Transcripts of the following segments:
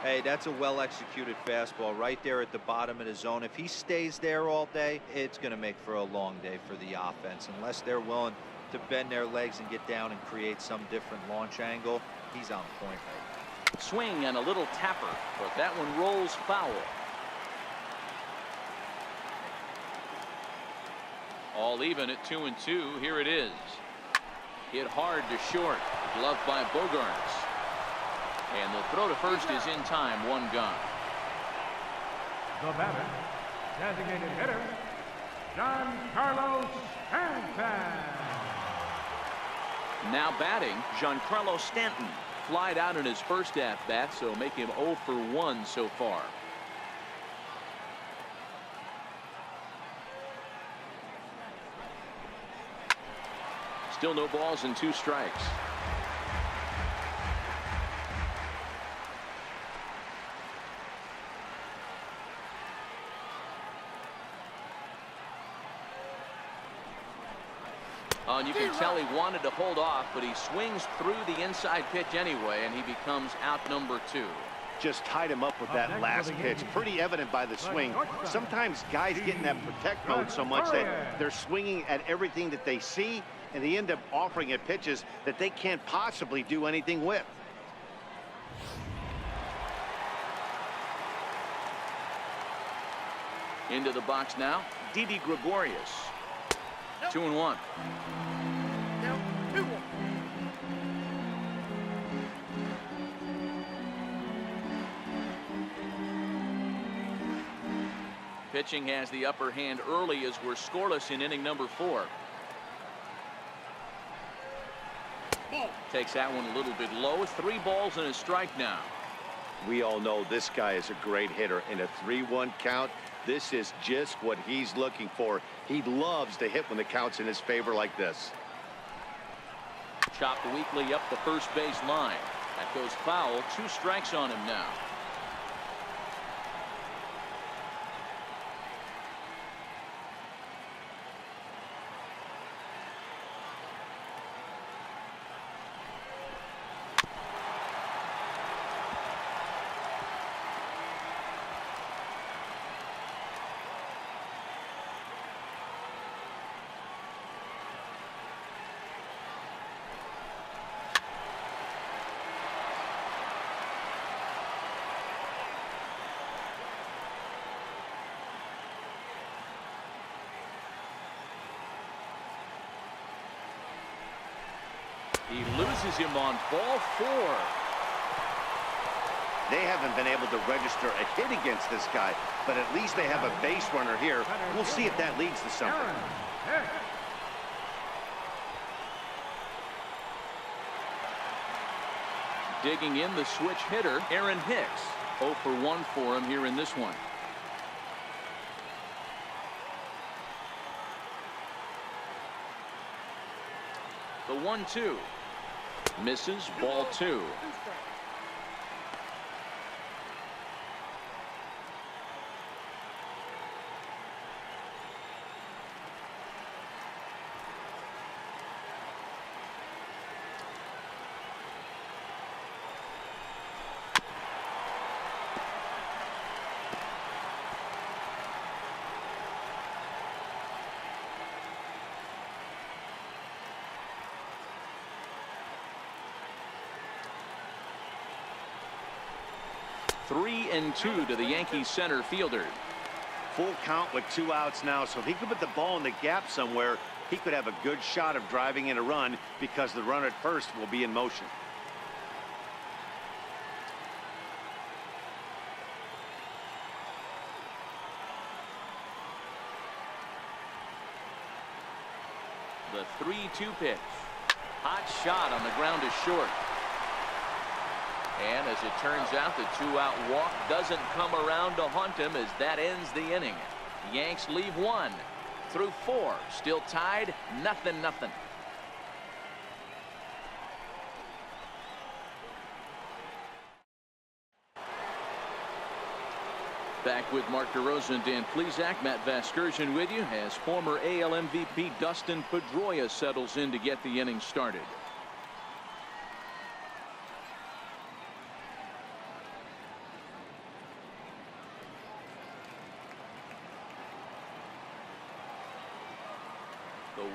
Hey, that's a well-executed fastball right there at the bottom of the zone. If he stays there all day, it's going to make for a long day for the offense. Unless they're willing to bend their legs and get down and create some different launch angle, he's on point right now. Swing and a little tapper, but that one rolls foul. All even at 2-2. Here it is. Hit hard to short. Gloved by Bogarts. And the throw to first is in time. One gone. The batter, designated hitter, Giancarlo Stanton. Now batting, Giancarlo Stanton. Flied out in his first at-bat, so make him 0 for 1 so far. Still no balls and 2 strikes. And you can tell he wanted to hold off, but he swings through the inside pitch anyway, and he becomes out number 2. Just tied him up with that last pitch. Pretty evident by the swing. Sometimes guys get in that protect mode so much that they're swinging at everything that they see, and they end up offering it pitches that they can't possibly do anything with. Into the box now, Didi Gregorius. 2-1. Now, 2-1. Pitching has the upper hand early as we're scoreless in inning number 4. Takes that one a little bit low. 3 balls and a strike now. We all know this guy is a great hitter. In a 3-1 count, this is just what he's looking for. He loves to hit when the count's in his favor like this. Chopped weakly up the first base line. That goes foul. 2 strikes on him now. He loses him on ball 4. They haven't been able to register a hit against this guy, but at least they have a base runner here. We'll see if that leads to something. Digging in the switch hitter, Aaron Hicks. 0 for 1 for him here in this one. The 1-2. Misses, ball 2. Three and 2 to the Yankees center fielder. Full count with 2 outs now, so if he could put the ball in the gap somewhere, he could have a good shot of driving in a run because the runner at first will be in motion. The 3-2 pitch. Hot shot on the ground is short. And as it turns out, the 2-out walk doesn't come around to haunt him as that ends the inning. Yanks leave 1 through 4. Still tied, 0-0. Back with Mark DeRosa and Dan Plesac. Matt Vasgersian with you as former AL MVP Dustin Pedroia settles in to get the inning started.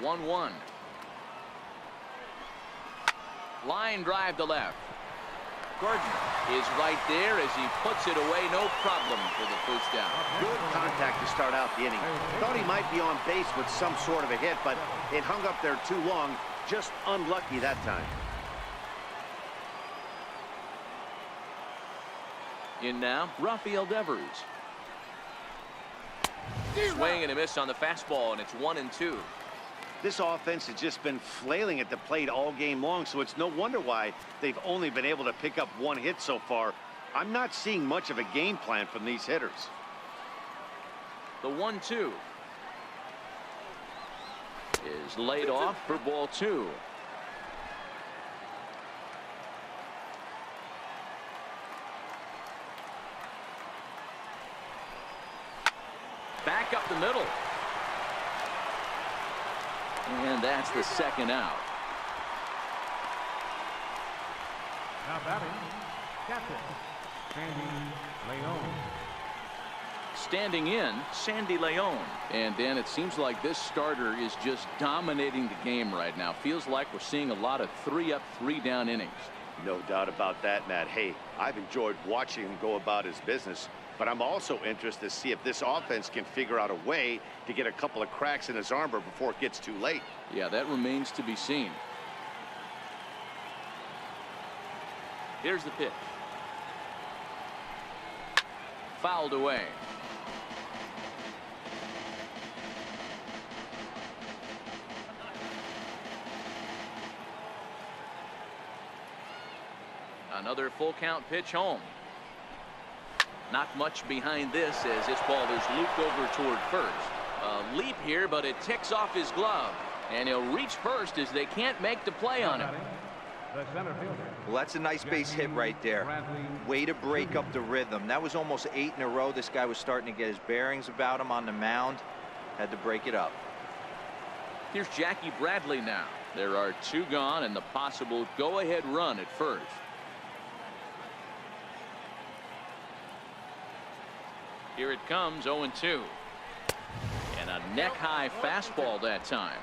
1-1. Line drive to left. Gardner is right there as he puts it away. No problem for the first down. Good contact to start out the inning. Thought he might be on base with some sort of a hit, but it hung up there too long. Just unlucky that time. In now, Rafael Devers. Swing and a miss on the fastball, and it's 1-2. This offense has just been flailing at the plate all game long, so it's no wonder why they've only been able to pick up one hit so far. I'm not seeing much of a game plan from these hitters. The 1-2 is laid off for ball 2. Back up the middle. And that's the second out. Now batting, captain, Sandy Leon. Standing in, Sandy Leon. And Dan, it seems like this starter is just dominating the game right now. Feels like we're seeing a lot of 3-up, 3-down innings. No doubt about that, Matt. Hey, I've enjoyed watching him go about his business, but I'm also interested to see if this offense can figure out a way to get a couple of cracks in his armor before it gets too late. Yeah, that remains to be seen. Here's the pitch. Fouled away. Another full count pitch home. Not much behind this as this ball is looped over toward first. A leap here, but it ticks off his glove. And he'll reach first as they can't make the play on him. Well, that's a nice base hit right there. Way to break up the rhythm. That was almost 8 in a row. This guy was starting to get his bearings about him on the mound. Had to break it up. Here's Jackie Bradley now. There are 2 gone and the possible go-ahead run at first. Here it comes, 0-2. And a neck-high fastball that time.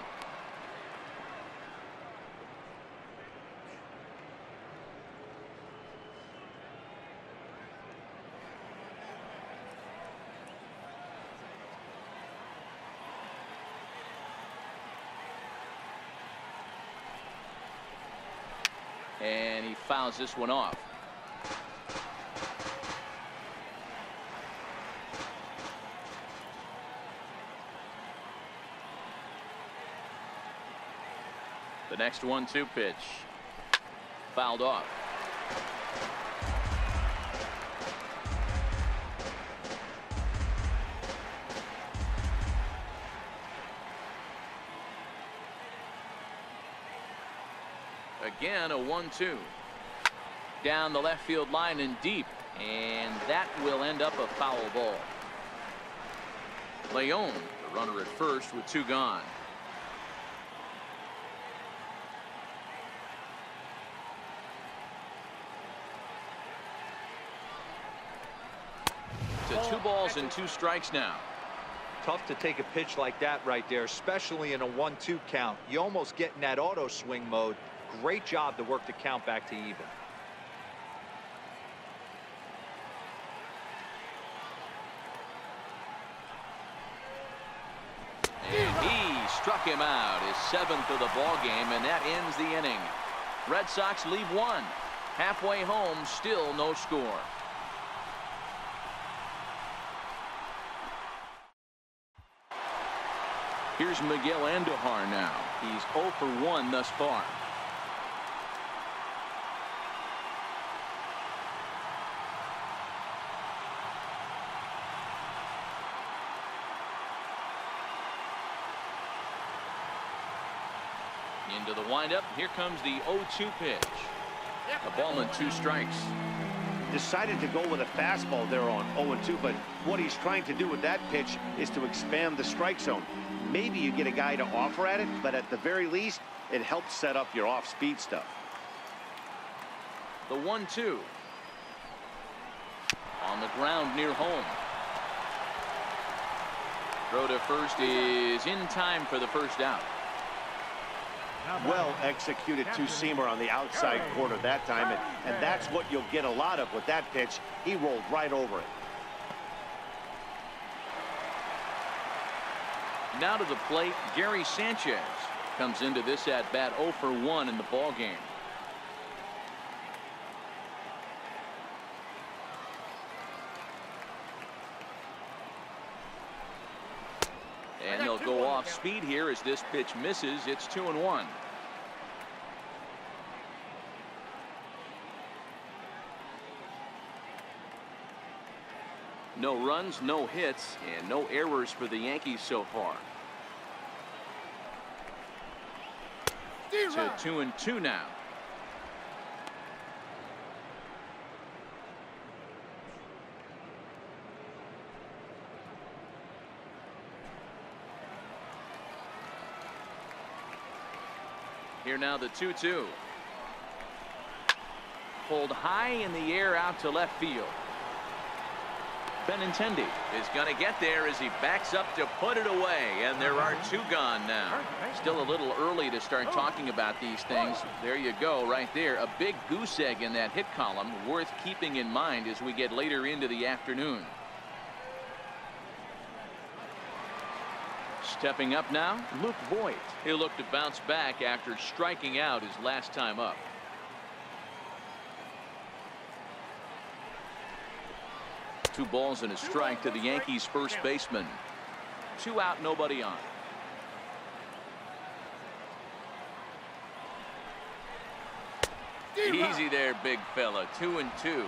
And he fouls this one off. The next 1-2 pitch. Fouled off. Again, a 1-2. Down the left field line and deep. And that will end up a foul ball. Leon, the runner at first with 2 gone. To 2 balls and 2 strikes now. Tough to take a pitch like that right there, especially in a 1-2 count. You almost get in that auto swing mode. Great job to work the count back to even. And he struck him out, his 7th of the ball game, and that ends the inning. Red Sox leave 1. Halfway home, still no score. Here's Miguel Andujar now. He's 0 for 1 thus far. Into the windup. Here comes the 0-2 pitch. A ball and 2 strikes. Decided to go with a fastball there on 0-2, but what he's trying to do with that pitch is to expand the strike zone. Maybe you get a guy to offer at it, but at the very least, it helps set up your off-speed stuff. The 1-2. On the ground near home. Throw to first is in time for the first out. Well executed two-seamer on the outside corner that time, and that's what you'll get a lot of with that pitch. He rolled right over it. Now to the plate, Gary Sanchez comes into this at bat 0 for 1 in the ball game. And he'll go off speed here as this pitch misses. It's 2-1. No runs, no hits, and no errors for the Yankees so far. To 2-2 now. Here now the 2-2. Pulled high in the air out to left field. Benintendi is going to get there as he backs up to put it away, and there are 2 gone now. Still a little early to start talking about these things. There you go, right there. A big goose egg in that hit column, worth keeping in mind as we get later into the afternoon. Stepping up now, Luke Voigt. He'll look to bounce back after striking out his last time up. Two balls and a strike to the Yankees first baseman. 2 out, nobody on. Easy there, big fella. 2-2.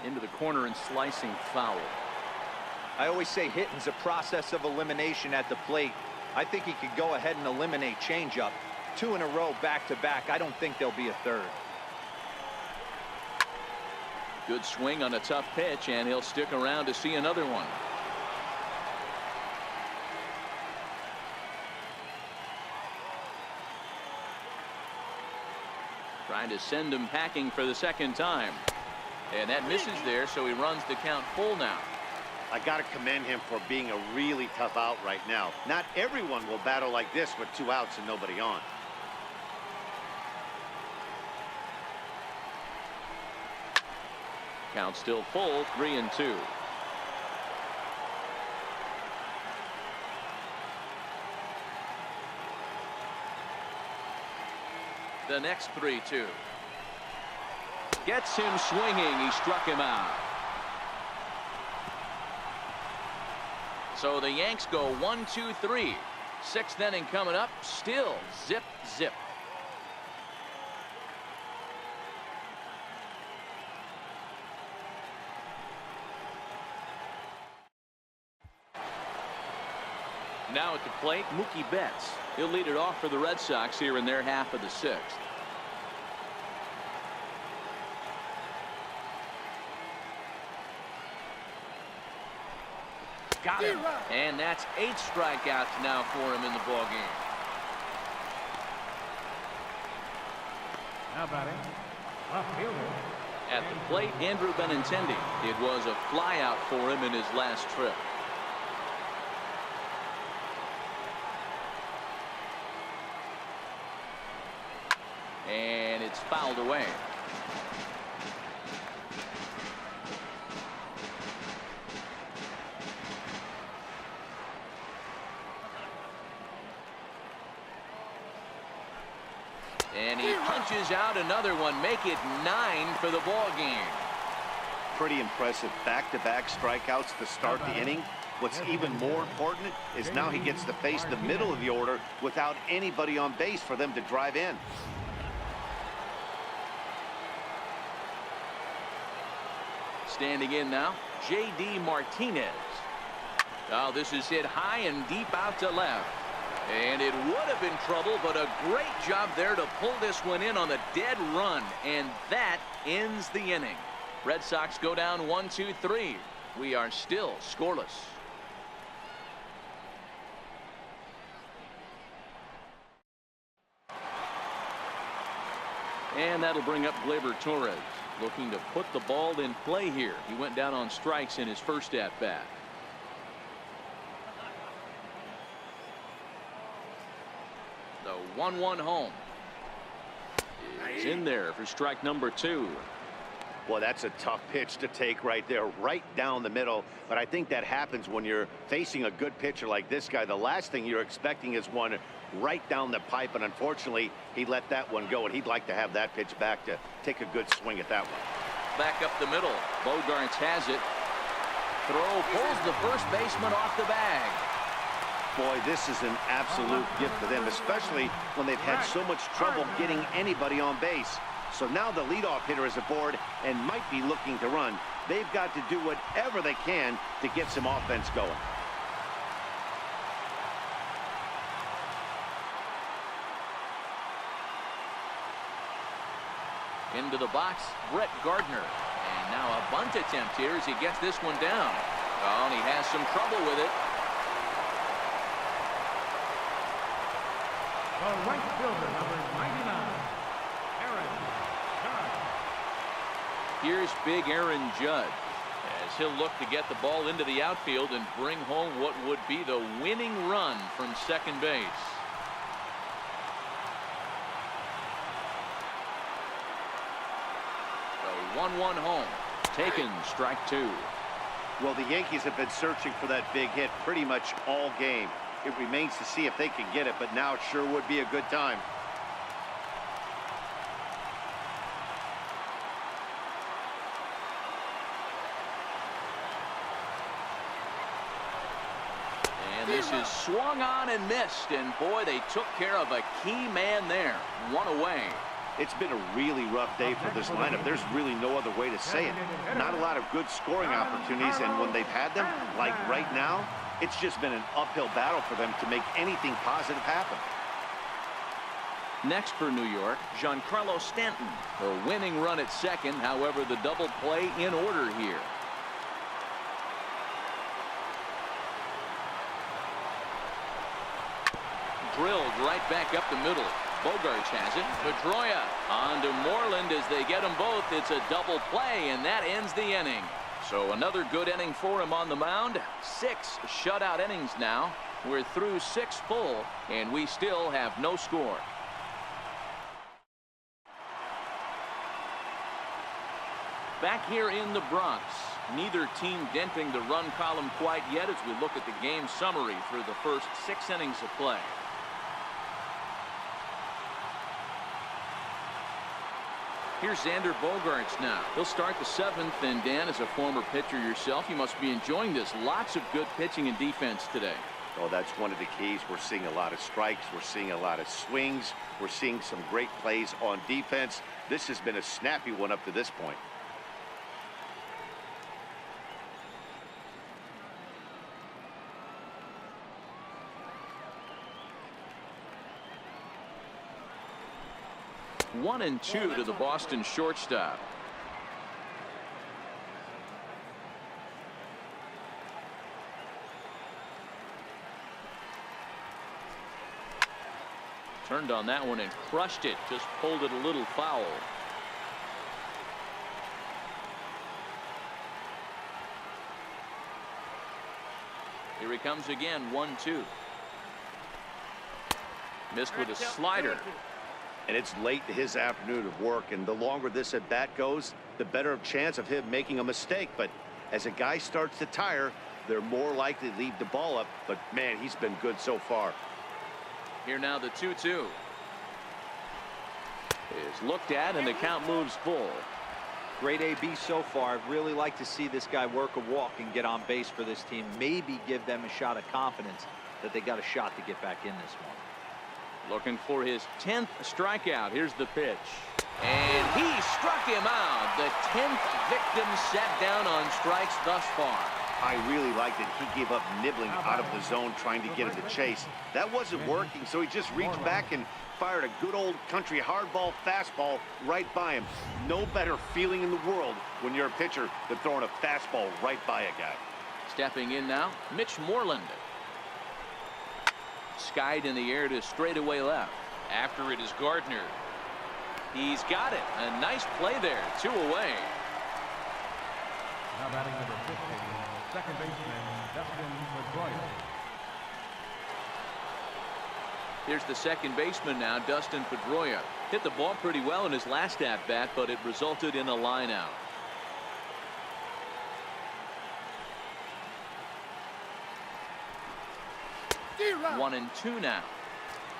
Into the corner and slicing foul. I always say hitting's a process of elimination at the plate. I think he could go ahead and eliminate changeup. 2 in a row back-to-back. I don't think there'll be a third. Good swing on a tough pitch, and he'll stick around to see another one. Trying to send him packing for the second time. And that misses there, so he runs the count full now. I got to commend him for being a really tough out right now. Not everyone will battle like this with 2 outs and nobody on. Count still full, 3-2. The next 3-2. Gets him swinging. He struck him out. So the Yanks go 1-2-3. 6th inning coming up. Still zip, zip. Now at the plate, Mookie Betts. He'll lead it off for the Red Sox here in their half of the 6th. Got him. And that's 8 strikeouts now for him in the ball game. Now batting, left fielder. At the plate, Andrew Benintendi. It was a flyout for him in his last trip. And it's fouled away. And he punches out another one, make it 9 for the ball game. Pretty impressive back-to-back strikeouts to start the inning. What's even more important is now he gets to face the middle of the order without anybody on base for them to drive in. Standing in now, J.D. Martinez. Oh, this is hit high and deep out to left. And it would have been trouble, but a great job there to pull this one in on the dead run. And that ends the inning. Red Sox go down 1-2-3. We are still scoreless. And that'll bring up Gleyber Torres. looking to put the ball in play here. He went down on strikes in his first at bat. The 1-1 home is in there for strike number 2. Well, that's a tough pitch to take right there, right down the middle. But I think that happens when you're facing a good pitcher like this guy. The last thing you're expecting is one right down the pipe, and unfortunately, he let that one go, and he'd like to have that pitch back to take a good swing at that one. Back up the middle. Bogarts has it. Throw pulls the first baseman off the bag. Boy, this is an absolute gift for them, especially when they've had so much trouble getting anybody on base. So now the leadoff hitter is aboard and might be looking to run. They've got to do whatever they can to get some offense going. Into the box, Brett Gardner. And now a bunt attempt here as he gets this one down. Oh, and he has some trouble with it. The right fielder, number 99, Aaron Judge. Here's big Aaron Judge as he'll look to get the ball into the outfield and bring home what would be the winning run from second base. The 1-1 home. Taken, strike 2. Well, the Yankees have been searching for that big hit pretty much all game. It remains to see if they can get it, but now it sure would be a good time. And this is swung on and missed, and boy, they took care of a key man there. One away. It's been a really rough day for this lineup. There's really no other way to say it. Not a lot of good scoring opportunities, and when they've had them, like right now, it's just been an uphill battle for them to make anything positive happen. Next for New York, Giancarlo Stanton. The winning run at second, however, the double play in order here. Drilled right back up the middle. Bogarts has it. Pedroia on to Moreland as they get them both. It's a double play, and that ends the inning. So another good inning for him on the mound. 6 shutout innings now. We're through 6 full, and we still have no score. Back here in the Bronx, neither team denting the run column quite yet as we look at the game summary through the first 6 innings of play. Here's Xander Bogarts now. He'll start the 7th, and Dan, as a former pitcher yourself, you must be enjoying this. Lots of good pitching and defense today. Oh, that's one of the keys. We're seeing a lot of strikes. We're seeing a lot of swings. We're seeing some great plays on defense. This has been a snappy one up to this point. 1-2 to the Boston shortstop. Turned on that one and crushed it. Just pulled it a little foul. Here he comes again. 1-2. Missed with a slider. And it's late in his afternoon of work, and the longer this at bat goes, the better chance of him making a mistake. But as a guy starts to tire, they're more likely to leave the ball up. But man, he's been good so far. Here now the 2-2 is looked at, and the count moves full. Great AB so far. I'd really like to see this guy work a walk and get on base for this team. Maybe give them a shot of confidence that they got a shot to get back in this one. Looking for his 10th strikeout. Here's the pitch. And he struck him out. The 10th victim set down on strikes thus far. I really liked it. He gave up nibbling out of the zone trying to get him to chase. That wasn't working, so he just reached back and fired a good old country hardball fastball right by him. No better feeling in the world when you're a pitcher than throwing a fastball right by a guy. Stepping in now, Mitch Moreland. Skied in the air to straightaway left. After it is Gardner. He's got it. A nice play there. 2 away. Now batting number 50, second baseman Dustin Pedroia. Here's the second baseman now, Dustin Pedroia. Hit the ball pretty well in his last at-bat, but it resulted in a line out. D-Rock. 1-2 now.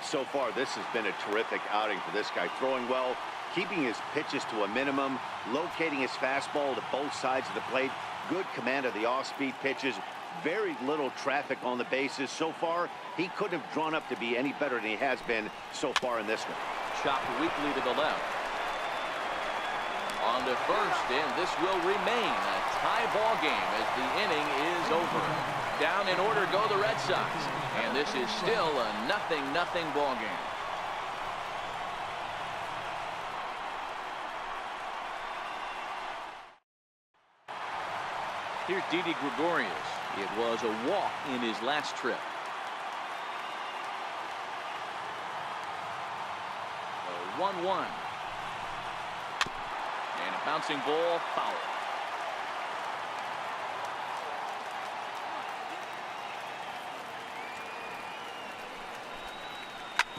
So far, this has been a terrific outing for this guy. Throwing well, keeping his pitches to a minimum, locating his fastball to both sides of the plate, good command of the off-speed pitches, very little traffic on the bases. So far, he couldn't have drawn up to be any better than he has been so far in this one. Chopped weakly to the left. On to first, and this will remain a tie ball game as the inning is over. Down in order go the Red Sox, and this is still a 0-0 ball game. Here's Didi Gregorius. It was a walk in his last trip. 1-1. And a bouncing ball, foul.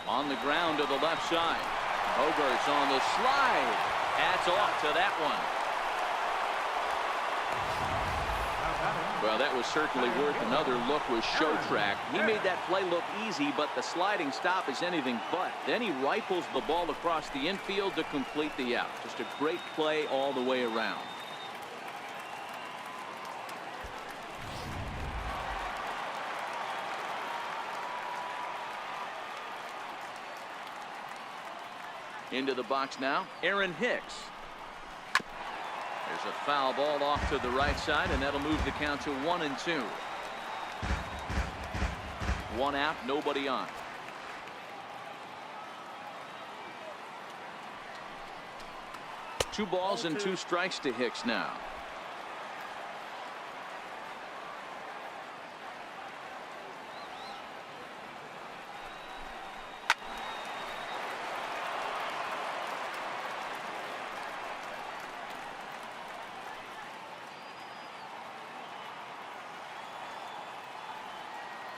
On the ground to the left side. Bogarts on the slide. Hats off to that one. Well, that was certainly worth another look with Show Track. He made that play look easy, but the sliding stop is anything but. Then he rifles the ball across the infield to complete the out. Just a great play all the way around. Into the box now, Aaron Hicks. There's a foul ball off to the right side, and that'll move the count to 1-2. 1 out, nobody on. Two balls and 2 strikes to Hicks now.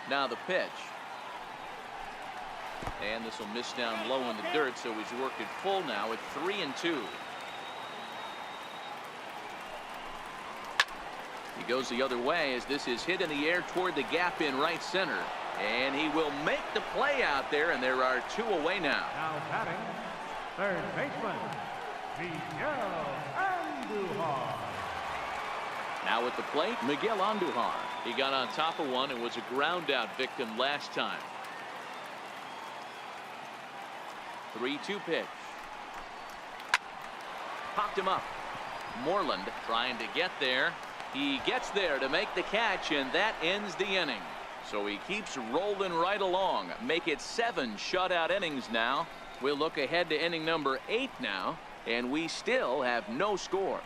Now the pitch. And this will miss down low in the dirt, so he's worked it full now at 3-2. He goes the other way as this is hit in the air toward the gap in right center. And he will make the play out there, and there are 2 away now. Now batting, third baseman Miguel Andujar. Now at the plate, Miguel Andujar. He got on top of one and was a ground out victim last time. 3-2 pitch. Popped him up. Moreland trying to get there. He gets there to make the catch, and that ends the inning. So he keeps rolling right along. Make it 7 shutout innings now. We'll look ahead to inning number 8 now, and we still have no score.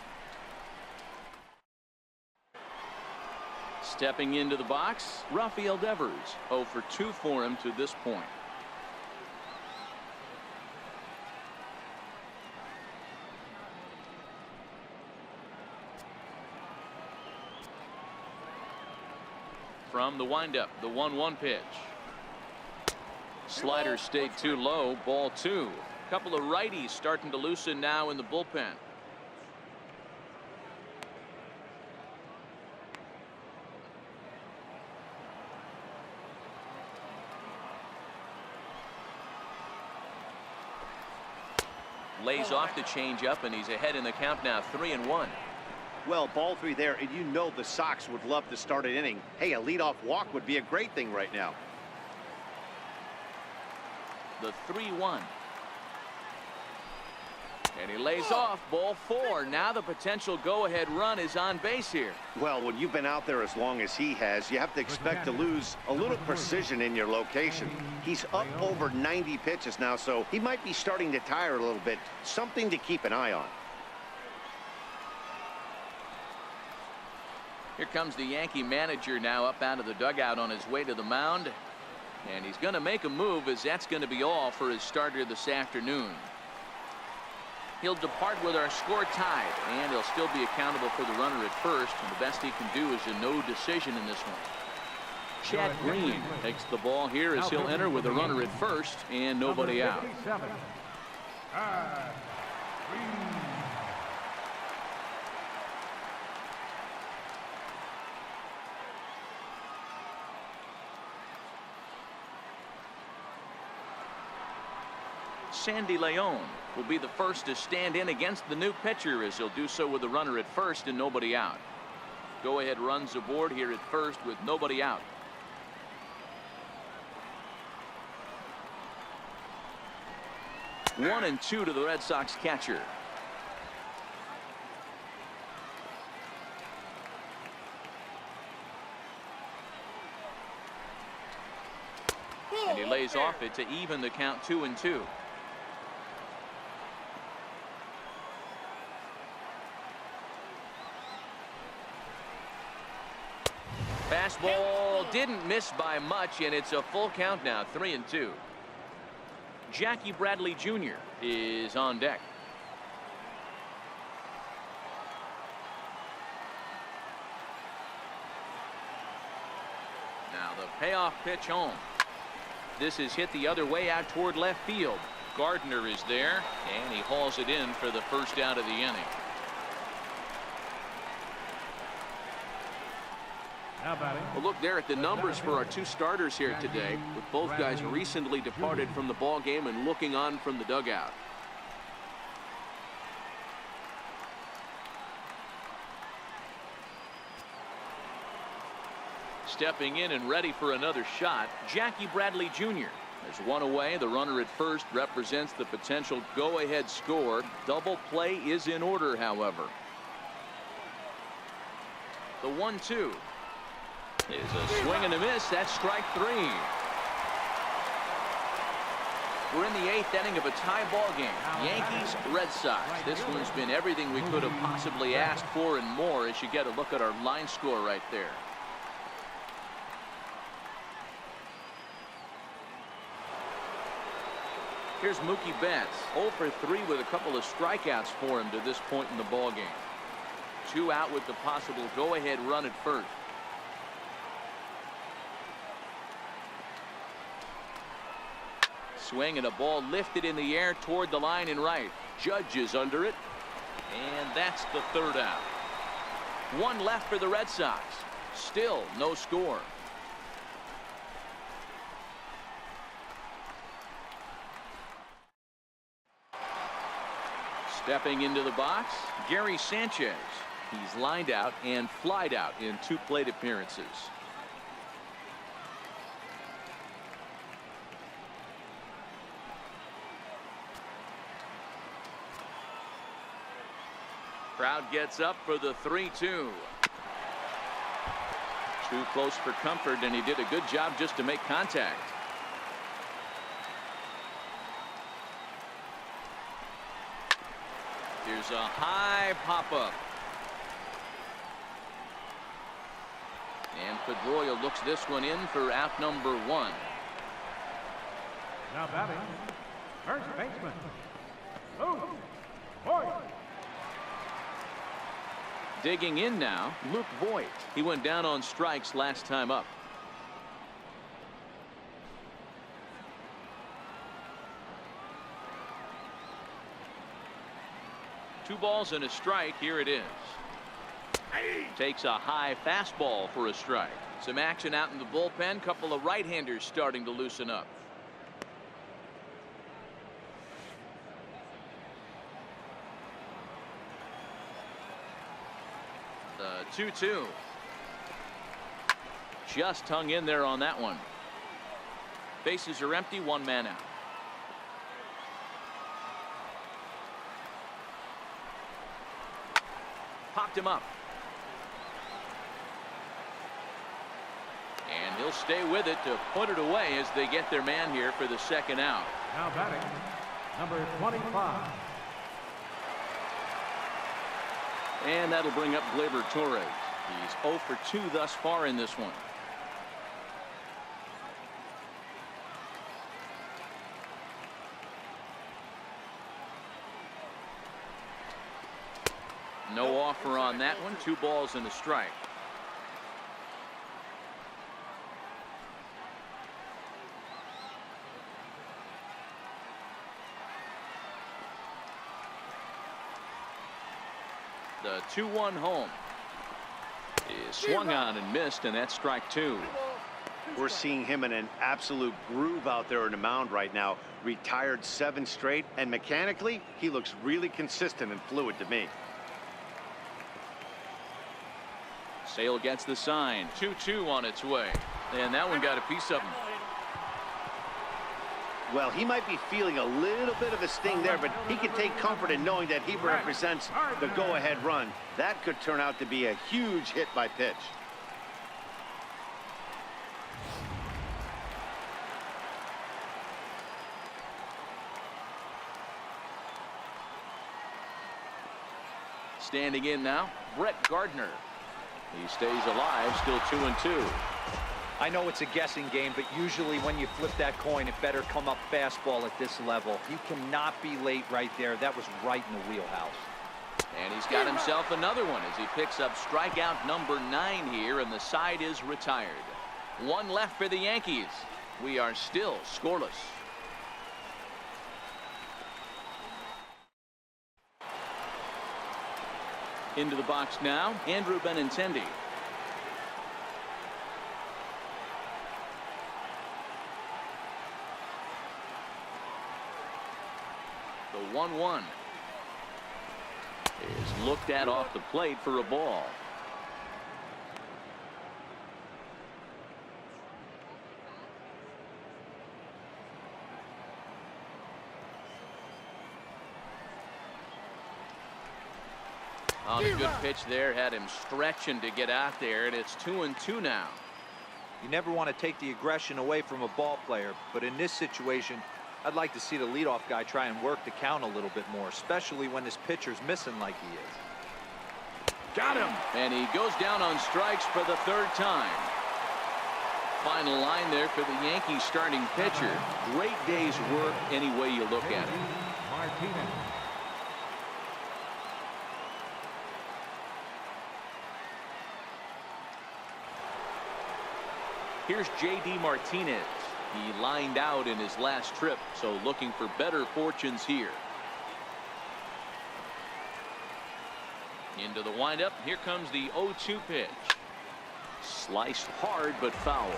Stepping into the box, Rafael Devers. 0 for 2 for him to this point. From the windup, the 1-1 pitch. Slider stayed too low, ball 2. Couple of righties starting to loosen now in the bullpen. Lays off the changeup, and he's ahead in the count now, 3-1. Well, ball 3 there, and you know the Sox would love to start an inning. Hey, a leadoff walk would be a great thing right now. The 3-1. And he lays off, ball 4. Now the potential go-ahead run is on base here. Well, when you've been out there as long as he has, you have to expect to lose a little precision in your location. He's up over 90 pitches now, so he might be starting to tire a little bit. Something to keep an eye on. Here comes the Yankee manager now up out of the dugout on his way to the mound. And he's going to make a move, as that's going to be all for his starter this afternoon. He'll depart with our score tied, and he'll still be accountable for the runner at first, and the best he can do is a no decision in this one. Chad Green takes the ball here as he'll enter with a runner at first and nobody out. Sandy Leon will be the first to stand in against the new pitcher as he'll do so with a runner at first and nobody out. Go-ahead runs aboard here at first with nobody out. One and two to the Red Sox catcher. And he lays off it to even the count 2-2. Fastball didn't miss by much, and it's a full count now, 3-2. Jackie Bradley Jr. is on deck. Now the payoff pitch home. This is hit the other way out toward left field. Gardner is there, and he hauls it in for the first out of the inning. Well, look there at the numbers for our two starters here today, with both guys recently departed from the ball game and looking on from the dugout. Stepping in and ready for another shot, Jackie Bradley Jr. There's one away. The runner at first represents the potential go-ahead score. Double play is in order, however. The 1-2. Is a swing and a miss. That's strike three. We're in the eighth inning of a tie ball game. Yankees, Red Sox. This one's been everything we could have possibly asked for and more as you get a look at our line score right there. Here's Mookie Betts, 0 for 3 with a couple of strikeouts for him to this point in the ball game. 2 out with the possible go-ahead run at first. Swing and a ball lifted in the air toward the line and right. Judge is under it, and that's the third out. 1 left for the Red Sox. Still no score. Stepping into the box, Gary Sanchez. He's lined out and flied out in 2 plate appearances. Crowd gets up for the 3-2. Too close for comfort, and he did a good job just to make contact. Here's a high pop-up. And Pedroia looks this one in for out number 1. Now batting, first baseman, Luke Voigt. Digging in now, Luke Voigt. He went down on strikes last time up. Two balls and a strike. Here it is. Takes a high fastball for a strike. Some action out in the bullpen. Couple of right-handers starting to loosen up. The 2-2. Just hung in there on that one. Bases are empty. 1 man out. Popped him up. And he'll stay with it to put it away as they get their man here for the second out. Now batting, number 25. And that'll bring up Gleyber Torres. He's 0 for 2 thus far in this one. No offer on that one. 2 balls and a strike. The 2-1 home is swung on and missed, and that's strike 2. We're seeing him in an absolute groove out there in the mound right now. Retired 7 straight, and mechanically, he looks really consistent and fluid to me. Sale gets the sign. 2-2 on its way, and that one got a piece of him. Well, he might be feeling a little bit of a sting there, but he can take comfort in knowing that he represents the go-ahead run. That could turn out to be a huge hit by pitch. Standing in now, Brett Gardner. He stays alive, still 2-2. I know it's a guessing game, but usually when you flip that coin, it better come up fastball at this level. You cannot be late right there. That was right in the wheelhouse. And he's got himself another one as he picks up strikeout number 9 here, and the side is retired. 1 left for the Yankees. We are still scoreless. Into the box now, Andrew Benintendi. The 1-1 is looked at off the plate for a ball. On a good pitch there, had him stretching to get out there, and it's 2-2 now. You never want to take the aggression away from a ball player, but in this situation, I'd like to see the leadoff guy try and work the count a little bit more, especially when this pitcher's missing like he is. Got him! And he goes down on strikes for the 3rd time. Final line there for the Yankees starting pitcher. Great day's work any way you look at it. Martinez. Here's J.D. Martinez. He lined out in his last trip, so looking for better fortunes here. Into the windup. Here comes the 0-2 pitch. Sliced hard but foul.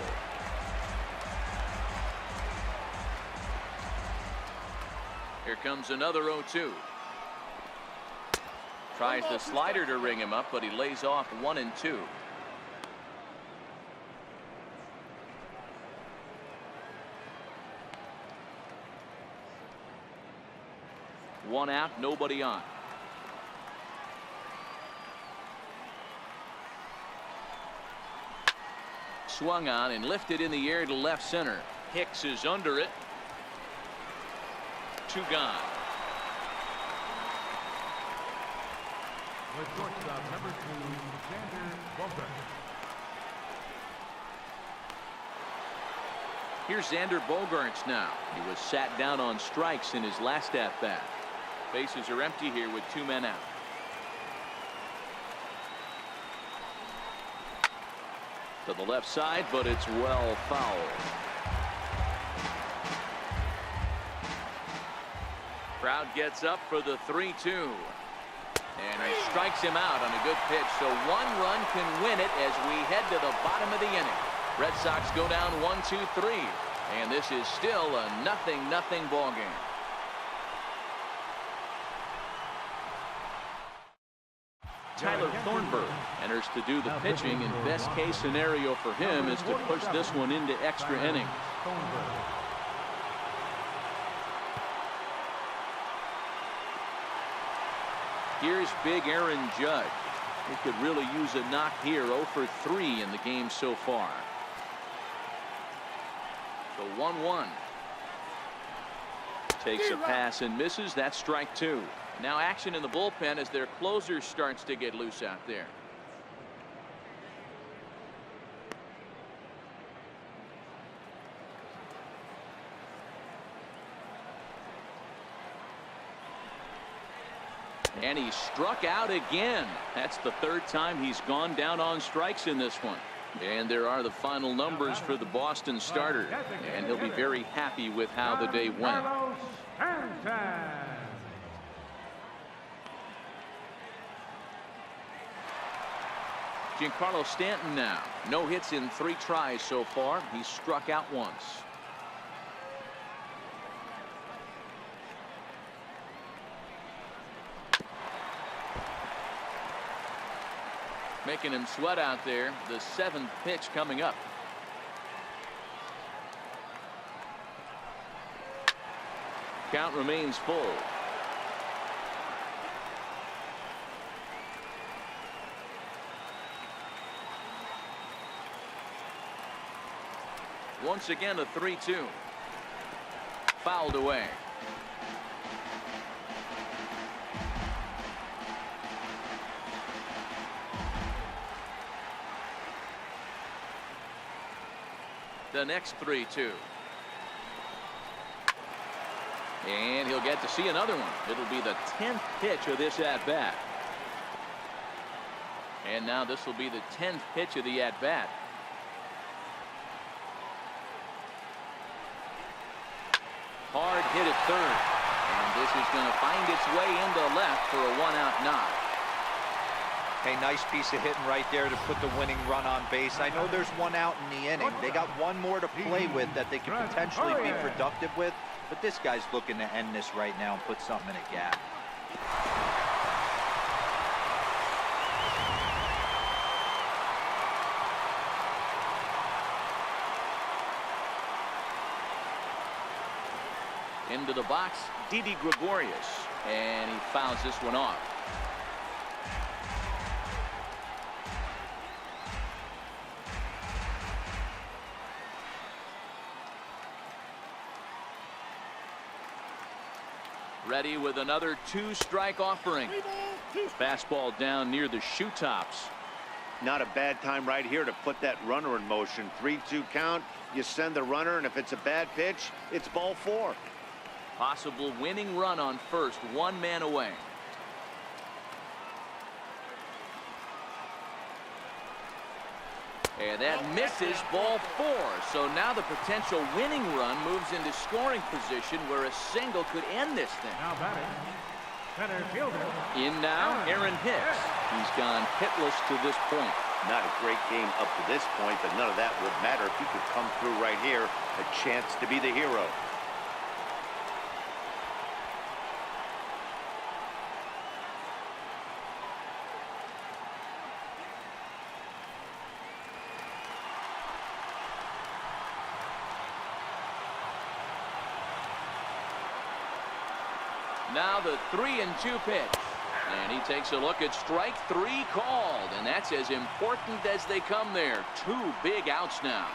Here comes another 0-2. Tries the slider to ring him up, but he lays off 1-2. One out, nobody on. Swung on and lifted in the air to left center. Hicks is under it. 2 gone. With shortstop number 2, Xander Bogaerts. Here's Xander Bogaerts now. He was sat down on strikes in his last at-bat. Bases are empty here with 2 men out. To the left side, but it's well fouled. Crowd gets up for the 3-2. And he strikes him out on a good pitch, so 1 run can win it as we head to the bottom of the inning. Red Sox go down 1-2-3, and this is still a 0-0 ball game. Tyler Thornburg enters to do the pitching, and best case scenario for him is to push this one into extra innings. Here's big Aaron Judge. He could really use a knock here. 0 for 3 in the game so far. The 1-1. Takes a pass and misses. That's strike 2. Now action in the bullpen as their closer starts to get loose out there. And he struck out again. That's the third time he's gone down on strikes in this one. And there are the final numbers for the Boston starter. And he'll be very happy with how the day went. Giancarlo Stanton now. No hits in 3 tries so far. He's struck out once. Making him sweat out there. The 7th pitch coming up. Count remains full. Once again a 3-2. Fouled away. The next 3-2. And he'll get to see another one. It'll be the 10th pitch of this at-bat. And now this will be the 10th pitch of the at-bat. Hard hit at third. And this is going to find its way into left for a 1-out knock. Hey, nice piece of hitting right there to put the winning run on base. I know there's 1 out in the inning. They got 1 more to play with that they could potentially be productive with. But this guy's looking to end this right now and put something in a gap. Into the box, Didi Gregorius. And he fouls this one off. Ready with another 2-strike offering. Fastball down near the shoe tops. Not a bad time right here to put that runner in motion. 3-2 count. You send the runner, and if it's a bad pitch, it's ball 4. Possible winning run on first. 1 man away. And that misses, ball 4. So now the potential winning run moves into scoring position where a single could end this thing. Now batting, center fielder. In now, Aaron Hicks. He's gone hitless to this point. Not a great game up to this point, but none of that would matter if he could come through right here. A chance to be the hero. Now the 3-2 pitch. And he takes a look at strike 3 called. And that's as important as they come there. 2 big outs now.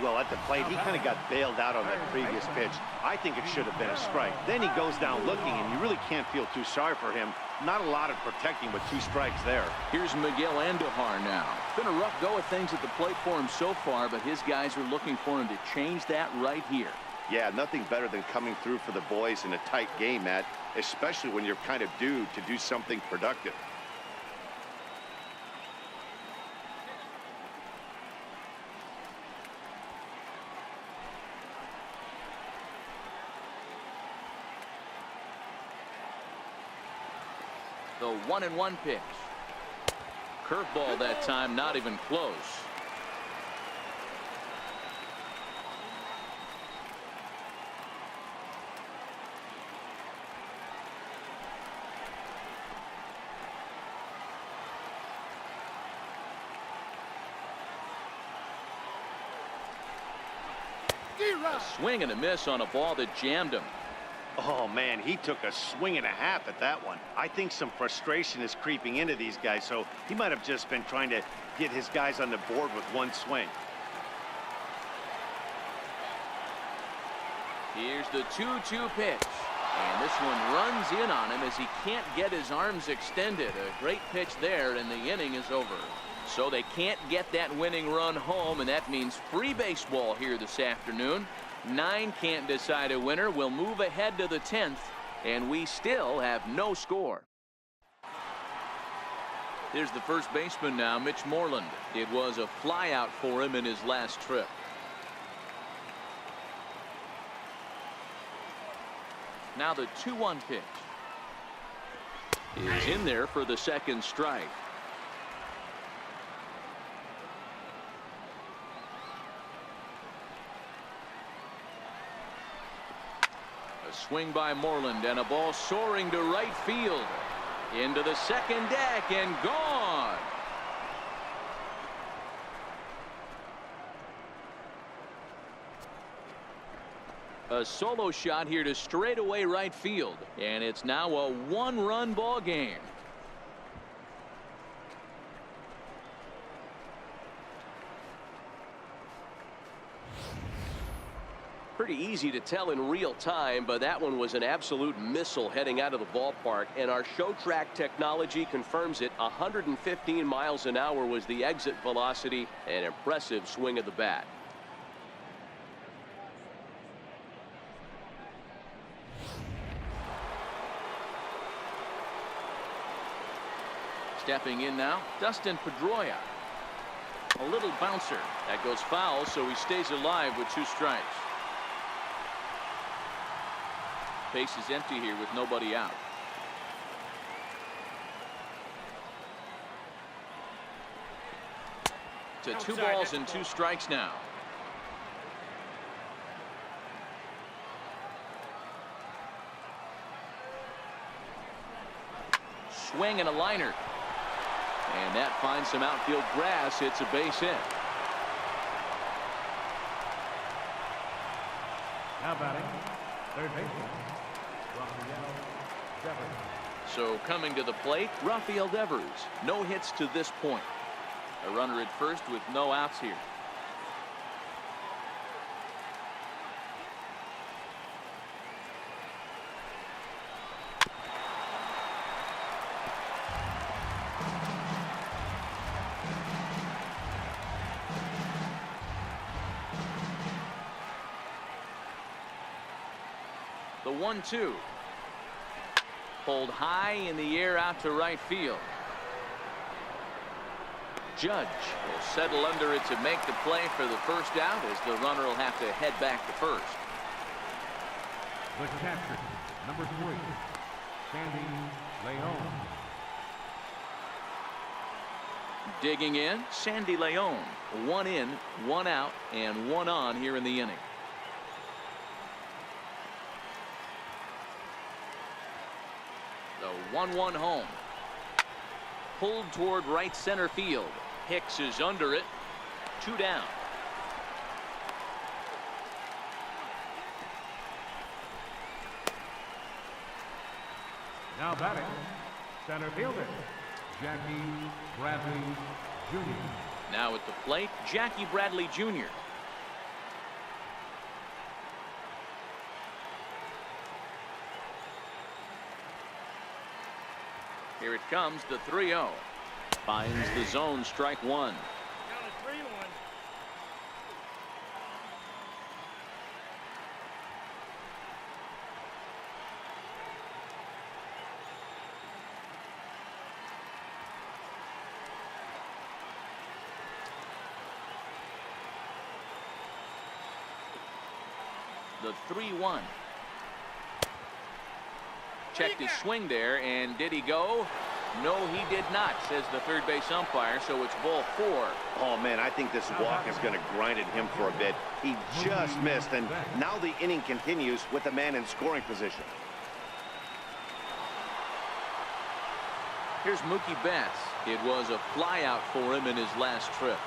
Well, at the plate, he kind of got bailed out on that previous pitch. I think it should have been a strike. Then he goes down looking, and you really can't feel too sorry for him. Not a lot of protecting with 2 strikes there. Here's Miguel Andujar now. Been a rough go of things at the plate for him so far, but his guys are looking for him to change that right here. Yeah, nothing better than coming through for the boys in a tight game, Matt, especially when you're kind of due to do something productive. The 1-1 pitch. Curveball that time, not even close. A swing and a miss on a ball that jammed him. Oh, man, he took a swing and a half at that one. I think some frustration is creeping into these guys, so he might have just been trying to get his guys on the board with 1 swing. Here's the 2-2 pitch. And this one runs in on him as he can't get his arms extended. A great pitch there, and the inning is over. So they can't get that winning run home, and that means free baseball here this afternoon. 9 can't decide a winner. We'll move ahead to the 10th, and we still have no score. Here's the first baseman now, Mitch Moreland. It was a flyout for him in his last trip. Now the 2-1 pitch is in there for the second strike. A swing by Moreland and a ball soaring to right field. Into the second deck and gone. A solo shot here to straightaway right field, and it's now a one-run ball game. Pretty easy to tell in real time, but that one was an absolute missile heading out of the ballpark, and our show track technology confirms it. 115 miles an hour was the exit velocity. An impressive swing of the bat. Stepping in now, Dustin Pedroia. A little bouncer that goes foul, so he stays alive with 2 strikes. Base is empty here with nobody out. To 2 balls and 2 strikes now. Swing and a liner. And that finds some outfield grass. It's a base hit. Now batting, third baseman, Rafael Devers. So coming to the plate, Rafael Devers. No hits to this point. A runner at first with no outs here. The 1-2. Pulled high in the air out to right field. Judge will settle under it to make the play for the first out, as the runner will have to head back to first. The catcher, number 3, Sandy Leon. Digging in, Sandy Leon. 1 in, 1 out, and 1 on here in the inning. The 1-1 home. Pulled toward right center field. Hicks is under it. 2 down. Now batting, center fielder, Jackie Bradley Jr. Now at the plate, Jackie Bradley Jr. Here it comes, the 3-0. Finds the zone, strike 1. Count of 3-1. The 3-1. Checked his swing there, and did he go? No, he did not, says the third base umpire, so it's ball 4. Oh, man, I think this walk is going to grind at him for a bit. He just missed, and now the inning continues with the man in scoring position. Here's Mookie Betts. It was a flyout for him in his last trip.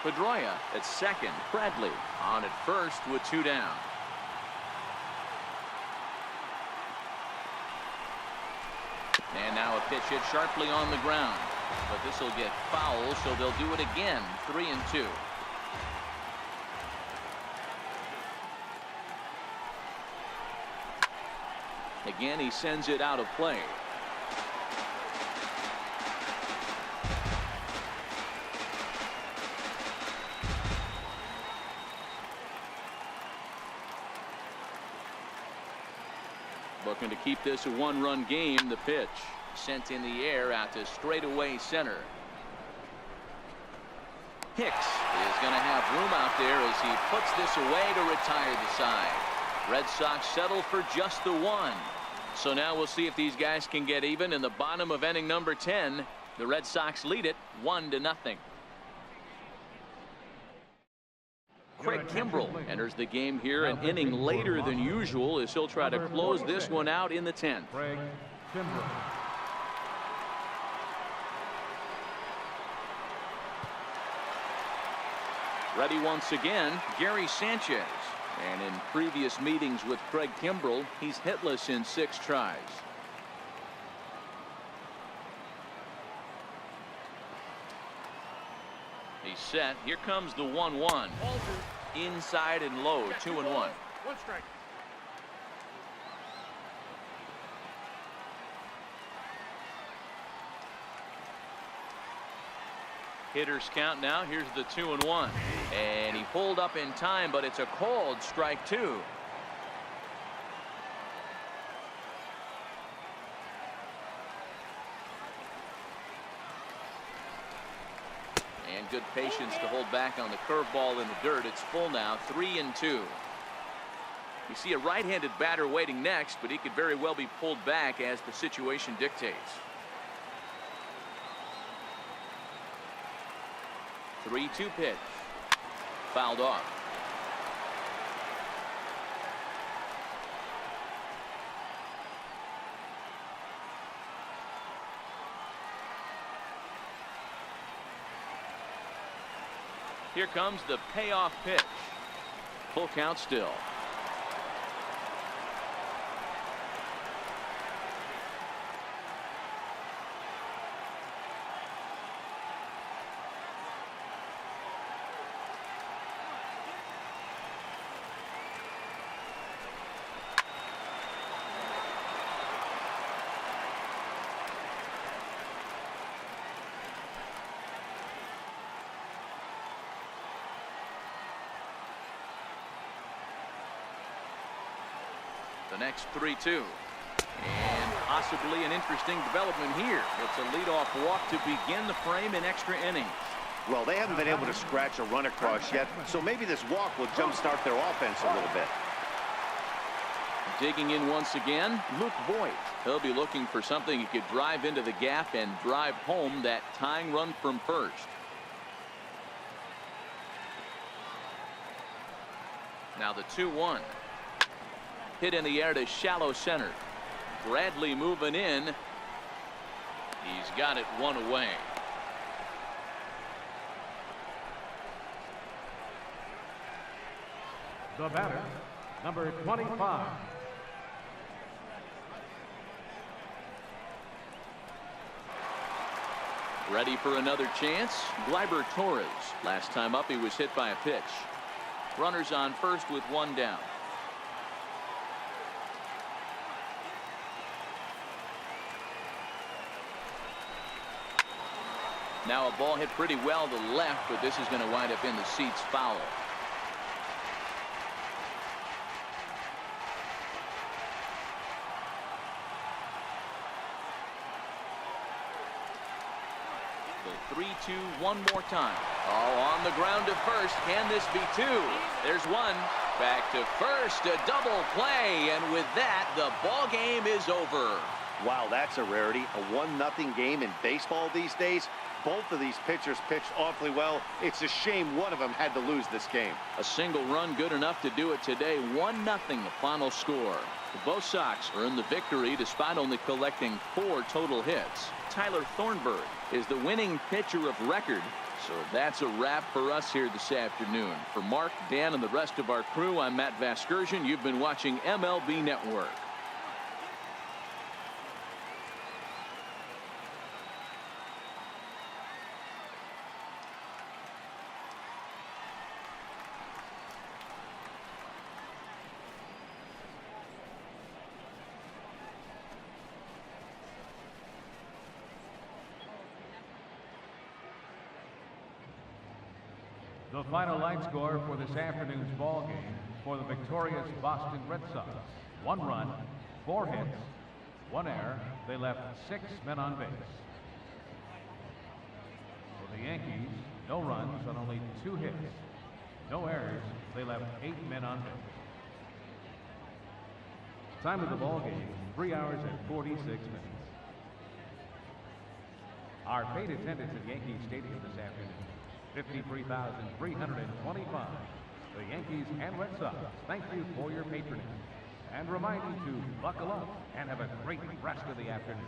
Pedroia at second. Bradley on at first with 2 down. And now a pitch hit sharply on the ground. But this will get foul, so they'll do it again. 3-2. Again, he sends it out of play. Looking to keep this a 1-run game. The pitch. sent in the air out to straightaway center. Hicks is going to have room out there as he puts this away to retire the side. Red Sox settle for just the one. So now we'll see if these guys can get even in the bottom of inning number 10. The Red Sox lead it 1-0. Craig Kimbrell enters the game here an inning later than usual as he'll try to close this one out in the 10th. Craig Kimbrell. Ready once again, Gary Sanchez. And in previous meetings with Craig Kimbrell, he's hitless in 6 tries. He's set. Here comes the 1-1. Inside and low, 2-1. One strike. Hitters count now. Here's the 2-1. And he pulled up in time, but it's a called strike 2. And good patience to hold back on the curveball in the dirt. It's full now, 3-2. You see a right-handed batter waiting next, but he could very well be pulled back as the situation dictates. 3-2 pitch. Fouled off. Here comes the payoff pitch. Full count still. The next 3-2. And possibly an interesting development here. It's a leadoff walk to begin the frame in extra innings. Well, they haven't been able to scratch a run across yet, so maybe this walk will jumpstart their offense a little bit. Digging in once again, Luke Voigt. He'll be looking for something he could drive into the gap and drive home that tying run from first. Now the 2-1. Hit in the air to shallow center. Bradley moving in. He's got it one away. The batter, number 25. Ready for another chance. Gleyber Torres. Last time up he was hit by a pitch. Runners on first with one down. Now a ball hit pretty well to the left, but this is going to wind up in the seats foul. The 3-2 one more time. Oh, on the ground to first. Can this be two? There's one. Back to first. A double play. And with that, the ball game is over. Wow, that's a rarity. A 1-0 game in baseball these days. Both of these pitchers pitched awfully well. It's a shame one of them had to lose this game. A single run good enough to do it today. 1-0 the final score. Both Sox earned the victory despite only collecting 4 total hits. Tyler Thornburg is the winning pitcher of record. So that's a wrap for us here this afternoon. For Mark, Dan, and the rest of our crew, I'm Matt Vasgersian. You've been watching MLB Network. The final line score for this afternoon's ball game for the victorious Boston Red Sox: 1 run, 4 hits, 1 error. They left 6 men on base. For the Yankees, no runs on only 2 hits. No errors. They left 8 men on base. Time of the ball game, 3 hours and 46 minutes. Our paid attendance at Yankee Stadium this afternoon, 53,325. The Yankees and Red Sox thank you for your patronage and remind you to buckle up and have a great rest of the afternoon.